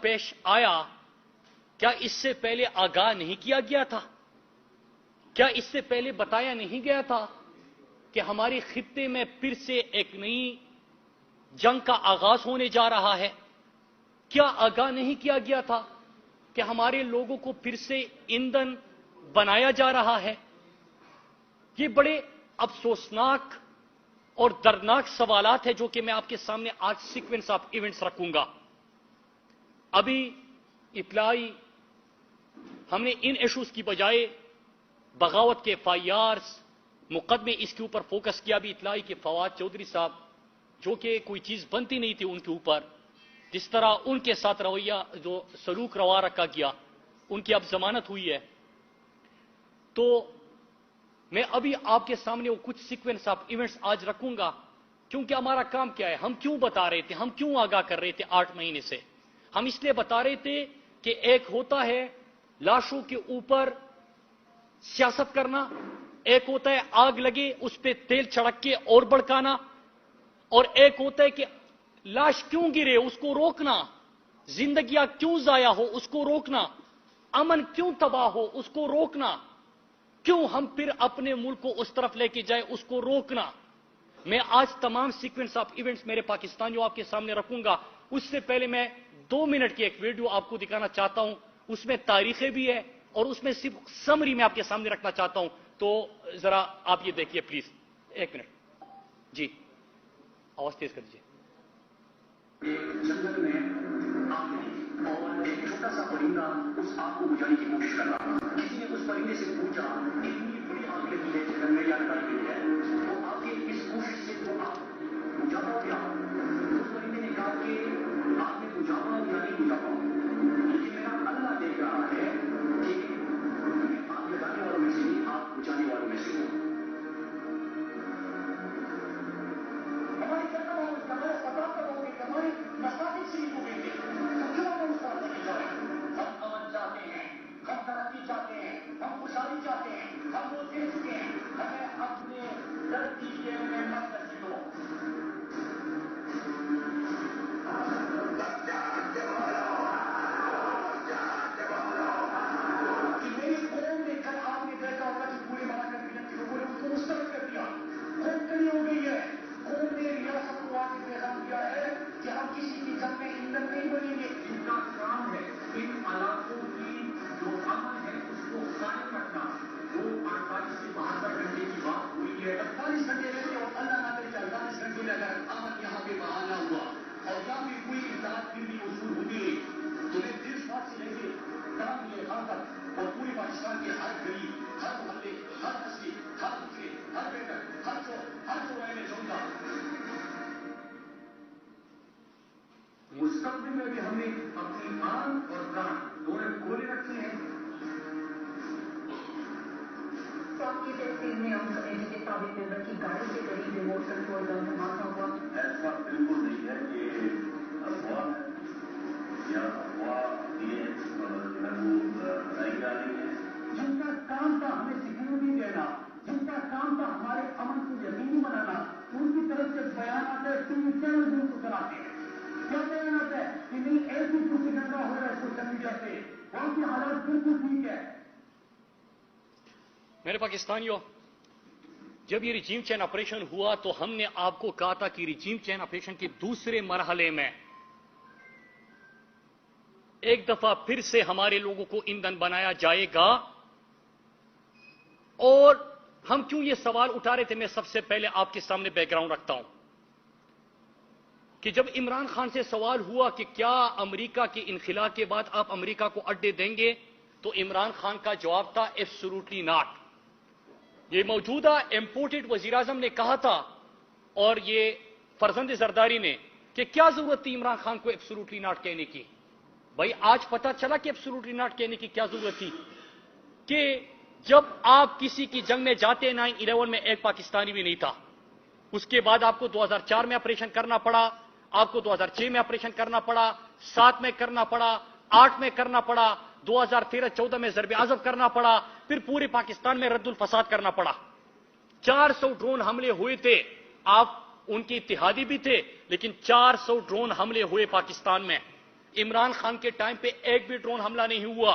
پیش آیا، کیا اس سے پہلے آگاہ نہیں کیا گیا تھا؟ کیا اس سے پہلے بتایا نہیں گیا تھا کہ ہمارے خطے میں پھر سے ایک نئی جنگ کا آغاز ہونے جا رہا ہے؟ کیا آگاہ نہیں کیا گیا تھا کہ ہمارے لوگوں کو پھر سے ایندھن بنایا جا رہا ہے؟ یہ بڑے افسوسناک اور دردناک سوالات ہیں جو کہ میں آپ کے سامنے آج سیکوینس آف ایونٹس رکھوں گا۔ ابھی اطلاعی ہم نے ان ایشوز کی بجائے بغاوت کے FIRs مقدمے اس کے اوپر فوکس کیا۔ بھی اطلاعی کے فواد چودھری صاحب جو کہ کوئی چیز بنتی نہیں تھی ان کے اوپر، جس طرح ان کے ساتھ رویہ جو سلوک روا رکھا گیا، ان کی اب ضمانت ہوئی ہے۔ تو میں ابھی آپ کے سامنے وہ کچھ سیکوینس آف ایونٹس آج رکھوں گا، کیونکہ ہمارا کام کیا ہے، ہم کیوں بتا رہے تھے، ہم کیوں آگاہ کر رہے تھے 8 مہینے سے؟ ہم اس لیے بتا رہے تھے کہ ایک ہوتا ہے لاشوں کے اوپر سیاست کرنا، ایک ہوتا ہے آگ لگے اس پہ تیل چھڑک کے اور بڑکانا، اور ایک ہوتا ہے کہ لاش کیوں گرے اس کو روکنا، زندگیاں کیوں ضائع ہو اس کو روکنا، امن کیوں تباہ ہو اس کو روکنا، کیوں ہم پھر اپنے ملک کو اس طرف لے کے جائے اس کو روکنا۔ میں آج تمام سیکوینس آف ایونٹس میرے پاکستانیوں آپ کے سامنے رکھوں گا۔ اس سے پہلے میں 2 منٹ کی ایک ویڈیو آپ کو دکھانا چاہتا ہوں، اس میں تاریخیں بھی ہے اور اس میں صرف سمری میں آپ کے سامنے رکھنا چاہتا ہوں، تو ذرا آپ یہ دیکھیے پلیز 1 منٹ۔ جی آواز تیز کر دیجیے۔ جنگل میں آگ لگی اور ایک چھوٹا سا پرندہ اس آگ کو بجھانے کی کوشش کر رہا تھا۔ کسی نے اس پرندے سے پوچھا اتنی بڑی آگ لگی ہے جنگل یا لگائی گئی ہے، وہ آپ کی اس کوشش سے وہ آگ بجھا پاؤ گیا؟ اس پرندے نے کہا کہ آگ میں بجھا پاؤ یا نہیں بجھا پاؤ، لیکن میرا اللہ دیکھ رہا ہے کہ میں آگ لگانے والوں میں سے نہیں، آگ بجھانے والوں میں سے ہوں۔ ہماری سرکار ہمارے ثقافت ہو گئی، ہماری مساجد سے ہو گئی ہے، تو کیوں ہم اس طرح نہیں جائیں؟ ہم امن چاہتے ہیں، ہم ترقی چاہتے ہیں، ہم خوشحالی چاہتے ہیں، ہم وہ دیکھ کے ہمیں اپنے نزدیکی میں مت رکھے دو۔ میری قوم نے کل آپ نے دیکھا ہوگا کہ پورے مراکز ملت کے لوگوں نے اس کو مسترد کر دیا، قوم کڑی ہو گئی ہے۔ قوم نے ریاست کو آج پیغام دیا ہے کہ ہم کسی کی جنگ میں ایندھن نہیں بنیں گے۔ ان کا کام ہے ان علاقوں کی جو امن ہے اس کو قائم رکھنا۔ وہ 48 سے 72 گھنٹے کی بات ہوئی ہے، 48 گھنٹے رہتے اور اللہ نہ کرے 48 گھنٹے میں اگر امن یہاں پہ بحال نہ ہوا اور یہاں پہ کوئی اطلاعات پھر بھی وصول ہوتی رہی تو میں دل ساتھ سے لے کے تمام یہ خان تک اور پورے پاکستان کے ہر گلی، ہر محلے، ہر بستی، ہر دوسرے، ہر بیٹر، ہر چوراہے میں جاؤں گا۔ مستقبل میں بھی ہم نے اپنی آن اور کان دونوں کھولے رکھے ہیں۔ تو آپ کی تحصیل میں ہم کمیٹی کے سابق ممبر کی گاڑی کے قریب ریموٹ کنٹرول گن دھماکہ ہوا؟ ایسا بالکل نہیں ہے کہ افواہ ہے یا افواہ یہ بتائی جا رہی ہے۔ جن کا کام تھا ہمیں سیکورٹی دینا، جن کا کام تھا ہمارے امن کو یقینی بنانا، ان کی طرف سے بیانات ہے ٹی وی چینل بھی ان کو چلاتے ہیں۔ کیا بیانات ہے کہ نہیں ایسی پروپیگنڈا ہو رہا ہے سوشل میڈیا سے، وہاں کی حالات بالکل ٹھیک ہے۔ میرے پاکستانیوں، جب یہ ریجیم چین آپریشن ہوا تو ہم نے آپ کو کہا تھا کہ ریجیم چین آپریشن کے دوسرے مرحلے میں ایک دفعہ پھر سے ہمارے لوگوں کو ایندھن بنایا جائے گا۔ اور ہم کیوں یہ سوال اٹھا رہے تھے، میں سب سے پہلے آپ کے سامنے بیک گراؤنڈ رکھتا ہوں کہ جب عمران خان سے سوال ہوا کہ کیا امریکہ کے انخلا کے بعد آپ امریکہ کو اڈے دیں گے، تو عمران خان کا جواب تھا ایبسولوٹلی ناٹ۔ یہ موجودہ امپورٹڈ وزیر اعظم نے کہا تھا اور یہ فرزند زرداری نے کہ کیا ضرورت تھی عمران خان کو ایبسولوٹلی ناٹ کہنے کی۔ بھائی آج پتہ چلا کہ ایبسولوٹلی ناٹ کہنے کی کیا ضرورت تھی، کہ جب آپ کسی کی جنگ میں جاتے 9/11 میں ایک پاکستانی بھی نہیں تھا، اس کے بعد آپ کو 2004 میں آپریشن کرنا پڑا، آپ کو 2006 میں آپریشن کرنا پڑا، 7 میں کرنا پڑا، 8 میں کرنا پڑا، 2013-14 میں ضرب عضب کرنا پڑا، پھر پورے پاکستان میں رد الفساد کرنا پڑا۔ 400 ڈرون حملے ہوئے تھے، آپ ان کے اتحادی بھی تھے، لیکن 400 ڈرون حملے ہوئے پاکستان میں۔ इमरान खान के टाइम पे एक भी ड्रोन हमला नहीं हुआ,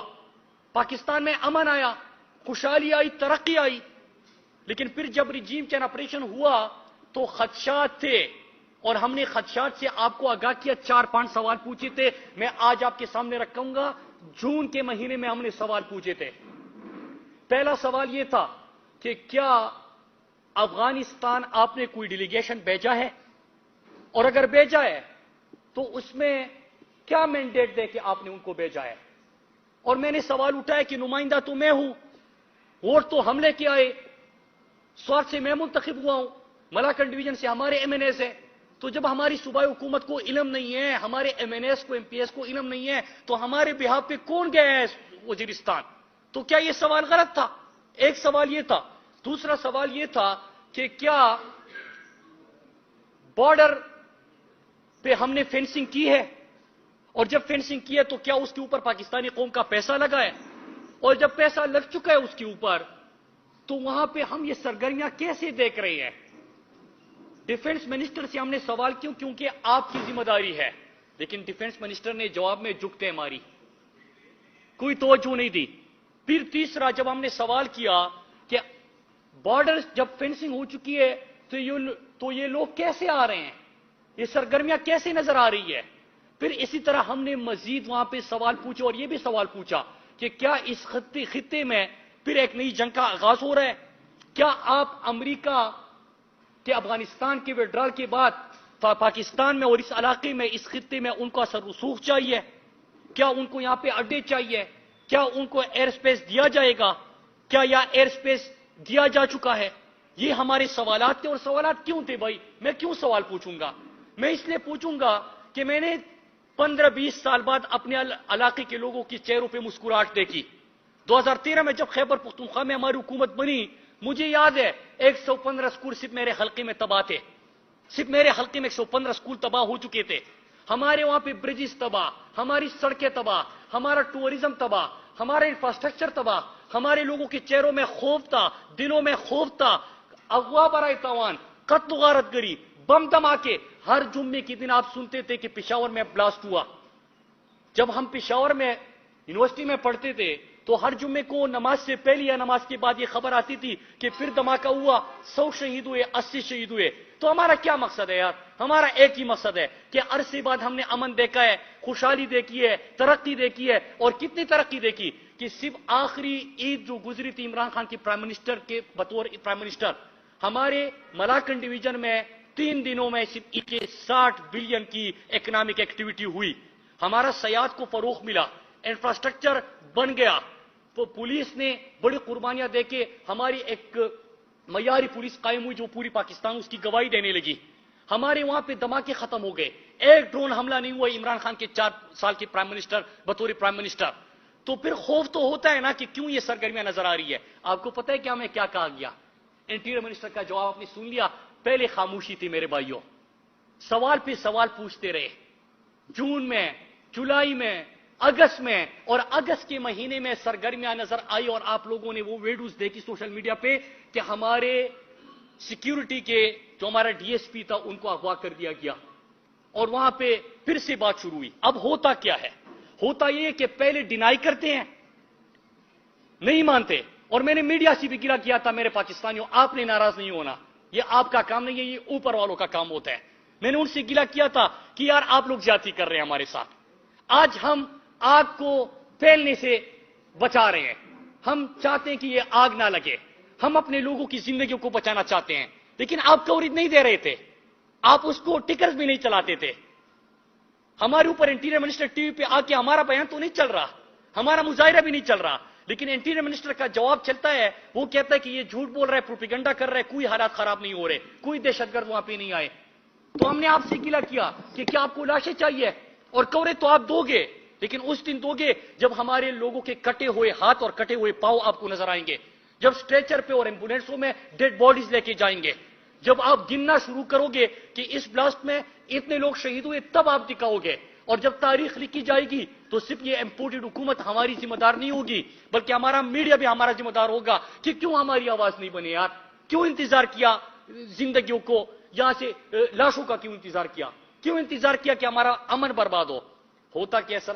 पाकिस्तान में अमन आया, खुशहाली आई, तरक्की आई। लेकिन फिर जब रिजीम चेंज ऑपरेशन हुआ तो खदशात थे, और हमने खदशात से आपको आगाह किया, 4-5 सवाल पूछे थे, मैं आज आपके सामने रखूंगा। जून के महीने में हमने सवाल पूछे थे। पहला सवाल यह था कि क्या अफगानिस्तान आपने कोई डेलीगेशन भेजा है, और अगर भेजा है तो उसमें क्या मैंडेट दे के आपने उनको भेजा है। और मैंने सवाल उठाया कि नुमाइंदा तो मैं हूं, वोट तो हम लेके आए, स्वार्थ से मैं मुंतखब हुआ हूं, मलाकन डिवीजन से हमारे एमएनएस है, तो जब हमारी सूबाई हुकूमत को इल्म नहीं है, हमारे एमएनएस को, एमपीएस को इल्म नहीं है, तो हमारे बिहाफ पे कौन गया है वजीरिस्तान। तो क्या यह सवाल गलत था? एक सवाल यह था। दूसरा सवाल यह था कि क्या बॉर्डर पे हमने फेंसिंग की है, और जब फेंसिंग की है तो क्या उसके ऊपर पाकिस्तानी कौम का पैसा लगा है, और जब पैसा लग चुका है उसके ऊपर तो वहां पे हम ये सरगर्मियां कैसे देख रहे हैं। डिफेंस मिनिस्टर से हमने सवाल क्यों, क्योंकि आपकी जिम्मेदारी है, लेकिन डिफेंस मिनिस्टर ने जवाब में झुकते मारी, कोई तवज्जो नहीं दी। फिर तीसरा, जब हमने सवाल किया कि बॉर्डर जब फेंसिंग हो चुकी है तो ये लोग कैसे आ रहे हैं, ये सरगर्मियां कैसे नजर आ रही है। फिर इसी तरह हमने मजीद वहां पे सवाल पूछे, और ये भी सवाल पूछा कि क्या इस खित्ते में फिर एक नई जंग का आगाज हो रहा है। क्या आप अमेरिका के अफगानिस्तान के विड्रॉल के बाद पाकिस्तान में और इस इलाके में, इस खित्ते में उनको असर रसूख चाहिए, क्या उनको यहां पे अड्डे चाहिए, क्या उनको एयर स्पेस दिया जाएगा, क्या यह एयर स्पेस दिया जा चुका है। ये हमारे सवालात थे। और सवालात क्यों थे भाई, मैं क्यों सवाल पूछूंगा, मैं इसलिए पूछूंगा कि मैंने 15-20 साल बाद अपने इलाके के लोगों के चेहरों पे मुस्कुराहट देखी। 2013 में जब खैबर पख्तूनख्वा में हमारी हुकूमत बनी, मुझे याद है 115 स्कूल सिर्फ मेरे हल्के में तबाह थे, सिर्फ मेरे हल्के में 115 स्कूल तबाह हो चुके थे। हमारे वहां पे ब्रिजेस तबाह, हमारी सड़कें तबाह, हमारा टूरिज्म तबाह, हमारा इंफ्रास्ट्रक्चर तबाह, हमारे लोगों के चेहरों में खौफ था, दिलों में खौफ था, अगवा बराए तवान, कत्ल गारतगरी, बम धमाके। हर जुम्मे के दिन आप सुनते थे कि पेशावर में ब्लास्ट हुआ। जब हम पेशावर में यूनिवर्सिटी में पढ़ते थे तो हर जुम्मे को नमाज से पहले या नमाज के बाद ये खबर आती थी कि फिर धमाका हुआ, 100 शहीद हुए, 80 शहीद हुए। तो हमारा क्या मकसद है यार, हमारा एक ही मकसद है कि अरसे बाद हमने अमन देखा है, खुशहाली देखी है, तरक्की देखी है। और कितनी तरक्की देखी कि सिर्फ आखिरी ईद जो गुजरी थी इमरान खान की प्राइम मिनिस्टर के बतौर प्राइम मिनिस्टर, हमारे मलाकन डिवीजन में 3 दिनों में सिर्फ 60 बिलियन की इकोनॉमिक एक्टिविटी हुई। हमारा सयाहत को फरोग मिला, इंफ्रास्ट्रक्चर बन गया, तो पुलिस ने बड़ी कुर्बानियां देके हमारी एक मयारी पुलिस कायम हुई जो पूरी पाकिस्तान उसकी गवाही देने लगी। हमारे वहां पे धमाके खत्म हो गए, एक ड्रोन हमला नहीं हुआ इमरान खान के 4 साल के प्राइम मिनिस्टर बतौर प्राइम मिनिस्टर। तो फिर खौफ तो होता है ना कि क्यों ये सरगर्मियां नजर आ रही है। आपको पता है क्या मैं क्या कहा गया, इंटीरियर मिनिस्टर का जवाब आपने सुन लिया। पहले खामोशी थी मेरे भाइयों, सवाल पे सवाल पूछते रहे। जून में, जुलाई में, अगस्त में, और अगस्त के महीने में सरगर्मियां नजर आई। और आप लोगों ने वो वीडियोस देखी सोशल मीडिया पे कि हमारे सिक्योरिटी के जो हमारा डीएसपी था उनको अगवा कर दिया गया, और वहां पे फिर से बात शुरू हुई। अब होता क्या है, होता यह कि पहले डिनाई करते हैं, नहीं मानते। और मैंने मीडिया से भी गिला किया था, मेरे पाकिस्तानियों आपने नाराज नहीं होना, ये आपका काम नहीं है, ये ऊपर वालों का काम होता है। मैंने उनसे गिला किया था कि यार आप लोग ज्यादती कर रहे हैं हमारे साथ, आज हम आग को फैलने से बचा रहे हैं, हम चाहते हैं कि ये आग ना लगे, हम अपने लोगों की जिंदगियों को बचाना चाहते हैं। लेकिन आप कवरेज नहीं दे रहे थे, आप उसको टिकर्स भी नहीं चलाते थे। हमारे ऊपर इंटीरियर मिनिस्टर टीवी पे आके हमारा बयान तो नहीं चल रहा, हमारा मुजाहिरा भी नहीं चल रहा, लेकिन इंटीरियर मिनिस्टर का जवाब चलता है। वो कहता है कि ये झूठ बोल रहा है, प्रोपेगेंडा कर रहा है, कोई हालात खराब नहीं हो रहे, कोई दहशतगर्द वहां पे नहीं आए। तो हमने आपसे गिला किया कि क्या आपको लाशें चाहिए, और कवरेज तो आप दोगे, लेकिन उस दिन दोगे जब हमारे लोगों के कटे हुए हाथ और कटे हुए पांव आपको नजर आएंगे, जब स्ट्रेचर पे और एम्बुलेंसों में डेड बॉडीज लेके जाएंगे, जब आप गिनना शुरू करोगे कि इस ब्लास्ट में इतने लोग शहीद हुए, तब आप दिखाओगे। और जब तारीख लिखी जाएगी तो सिर्फ ये इम्पोर्टेड हुकूमत हमारी जिम्मेदार नहीं होगी, बल्कि हमारा मीडिया भी हमारा जिम्मेदार होगा कि क्यों हमारी आवाज नहीं बने यार, क्यों इंतजार किया जिंदगियों को, यहां से लाशों का क्यों इंतजार किया कि हमारा अमन बर्बाद ہوتا کیا سر؟